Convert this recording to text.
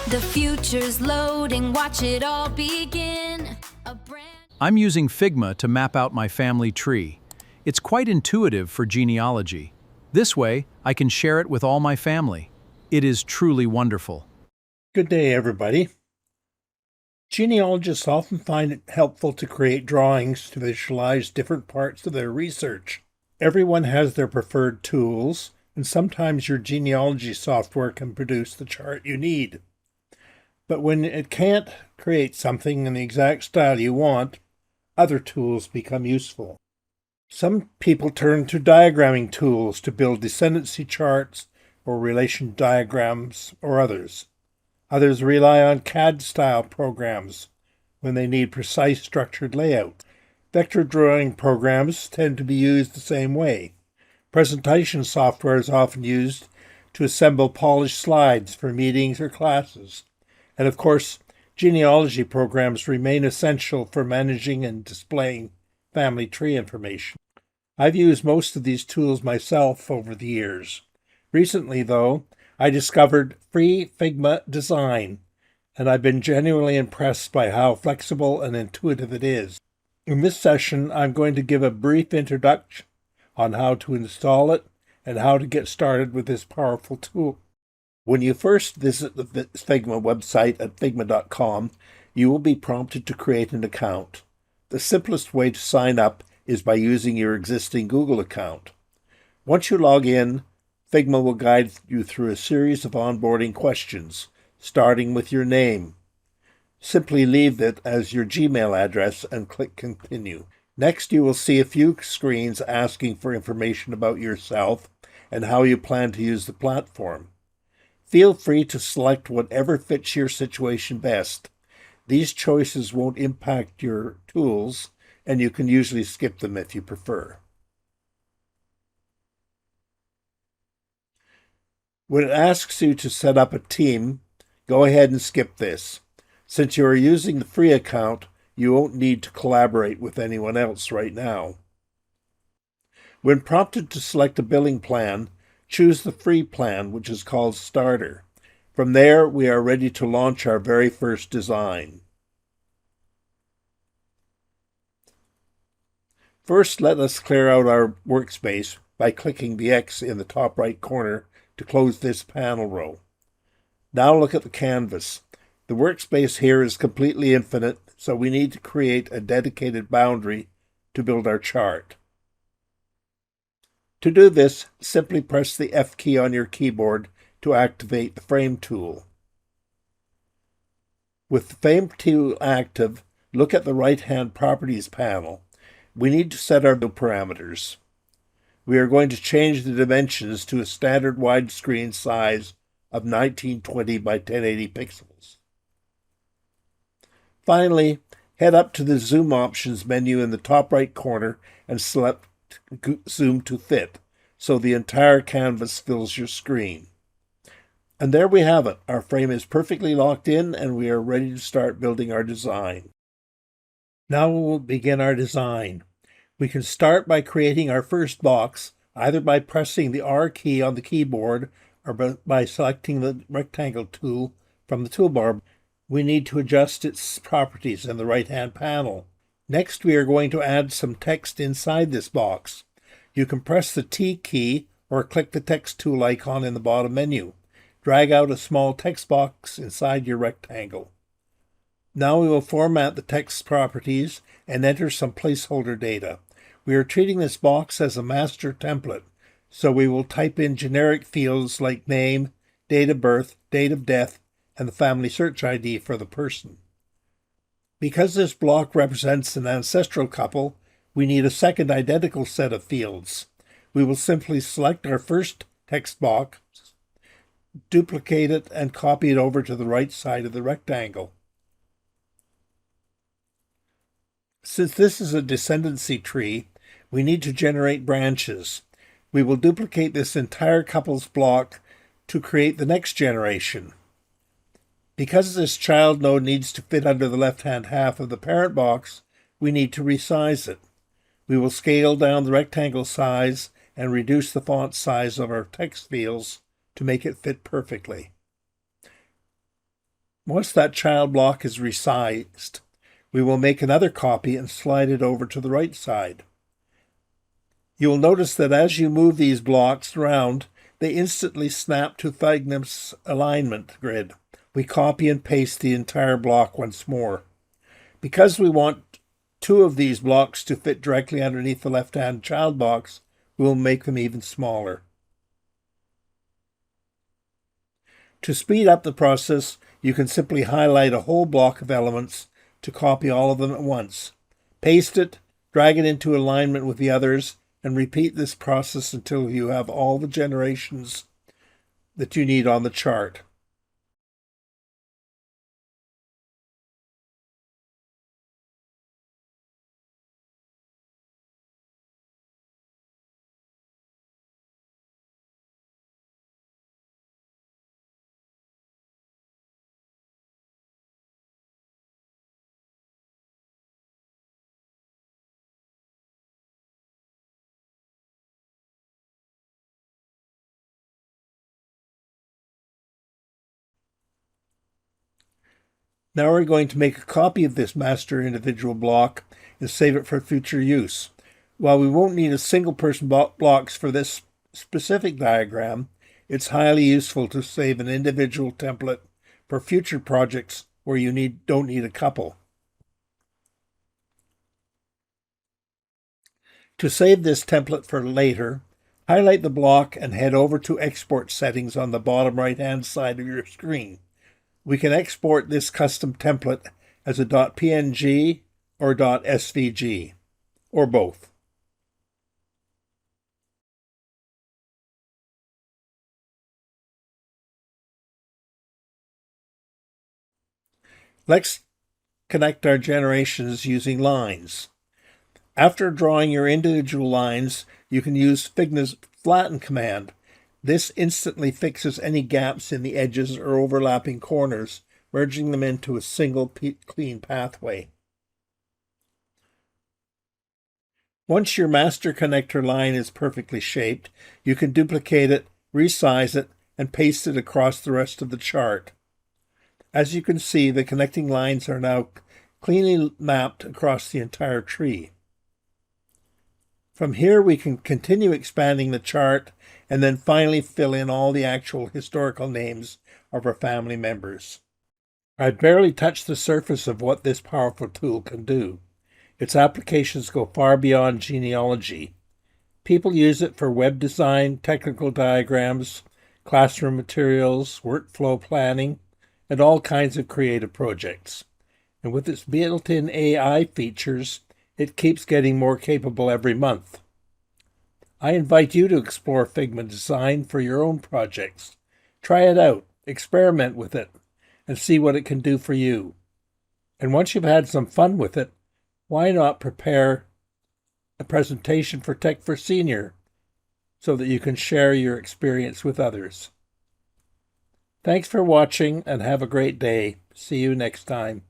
The future's loading, watch it all begin. I'm using Figma to map out my family tree. It's quite intuitive for genealogy. This way, I can share it with all my family. It is truly wonderful. Good day, everybody. Genealogists often find it helpful to create drawings to visualize different parts of their research. Everyone has their preferred tools, and sometimes your genealogy software can produce the chart you need. But when it can't create something in the exact style you want, other tools become useful. Some people turn to diagramming tools to build descendancy charts or relation diagrams or others. Others rely on CAD-style programs when they need precise structured layout. Vector drawing programs tend to be used the same way. Presentation software is often used to assemble polished slides for meetings or classes. And of course, genealogy programs remain essential for managing and displaying family tree information. I've used most of these tools myself over the years. Recently, though, I discovered free Figma design, and I've been genuinely impressed by how flexible and intuitive it is. In this session, I'm going to give a brief introduction on how to install it and how to get started with this powerful tool. When you first visit the Figma website at figma.com, you will be prompted to create an account. The simplest way to sign up is by using your existing Google account. Once you log in, Figma will guide you through a series of onboarding questions, starting with your name. Simply leave it as your Gmail address and click Continue. Next, you will see a few screens asking for information about yourself and how you plan to use the platform. Feel free to select whatever fits your situation best. These choices won't impact your tools, and you can usually skip them if you prefer. When it asks you to set up a team, go ahead and skip this. Since you are using the free account, you won't need to collaborate with anyone else right now. When prompted to select a billing plan, choose the free plan, which is called Starter. From there, we are ready to launch our very first design. First, let us clear out our workspace by clicking the X in the top right corner to close this panel row. Now look at the canvas. The workspace here is completely infinite, so we need to create a dedicated boundary to build our chart. To do this, simply press the F key on your keyboard to activate the Frame tool. With the Frame tool active, look at the right-hand Properties panel. We need to set our parameters. We are going to change the dimensions to a standard widescreen size of 1920 by 1080 pixels. Finally, head up to the Zoom Options menu in the top right corner and select Zoom to Fit, so the entire canvas fills your screen. And there we have it. Our frame is perfectly locked in, and we are ready to start building our design. Now we will begin our design. We can start by creating our first box, either by pressing the R key on the keyboard or by selecting the rectangle tool from the toolbar. We need to adjust its properties in the right-hand panel. Next, we are going to add some text inside this box. You can press the T key or click the text tool icon in the bottom menu. Drag out a small text box inside your rectangle. Now we will format the text properties and enter some placeholder data. We are treating this box as a master template, so we will type in generic fields like name, date of birth, date of death, and the family search ID for the person. Because this block represents an ancestral couple, we need a second identical set of fields. We will simply select our first text box, duplicate it, and copy it over to the right side of the rectangle. Since this is a descendancy tree, we need to generate branches. We will duplicate this entire couples block to create the next generation. Because this child node needs to fit under the left-hand half of the parent box, we need to resize it. We will scale down the rectangle size and reduce the font size of our text fields to make it fit perfectly. Once that child block is resized, we will make another copy and slide it over to the right side. You will notice that as you move these blocks around, they instantly snap to Figma's alignment grid. We copy and paste the entire block once more. Because we want two of these blocks to fit directly underneath the left-hand child box, we will make them even smaller. To speed up the process, you can simply highlight a whole block of elements to copy all of them at once. Paste it, drag it into alignment with the others, and repeat this process until you have all the generations that you need on the chart. Now we're going to make a copy of this master individual block and save it for future use. While we won't need a single person blocks for this specific diagram, it's highly useful to save an individual template for future projects where you don't need a couple. To save this template for later, highlight the block and head over to Export Settings on the bottom right-hand side of your screen. We can export this custom template as a .png or .svg, or both. Let's connect our generations using lines. After drawing your individual lines, you can use Figma's flatten command. This instantly fixes any gaps in the edges or overlapping corners, merging them into a single clean pathway. Once your master connector line is perfectly shaped, you can duplicate it, resize it, and paste it across the rest of the chart. As you can see, the connecting lines are now cleanly mapped across the entire tree. From here, we can continue expanding the chart and then finally fill in all the actual historical names of our family members. I've barely touched the surface of what this powerful tool can do. Its applications go far beyond genealogy. People use it for web design, technical diagrams, classroom materials, workflow planning, and all kinds of creative projects. And with its built-in AI features, it keeps getting more capable every month. I invite you to explore Figma Design for your own projects. Try it out, experiment with it, and see what it can do for you. And once you've had some fun with it, why not prepare a presentation for Tech for Senior so that you can share your experience with others. Thanks for watching and have a great day. See you next time.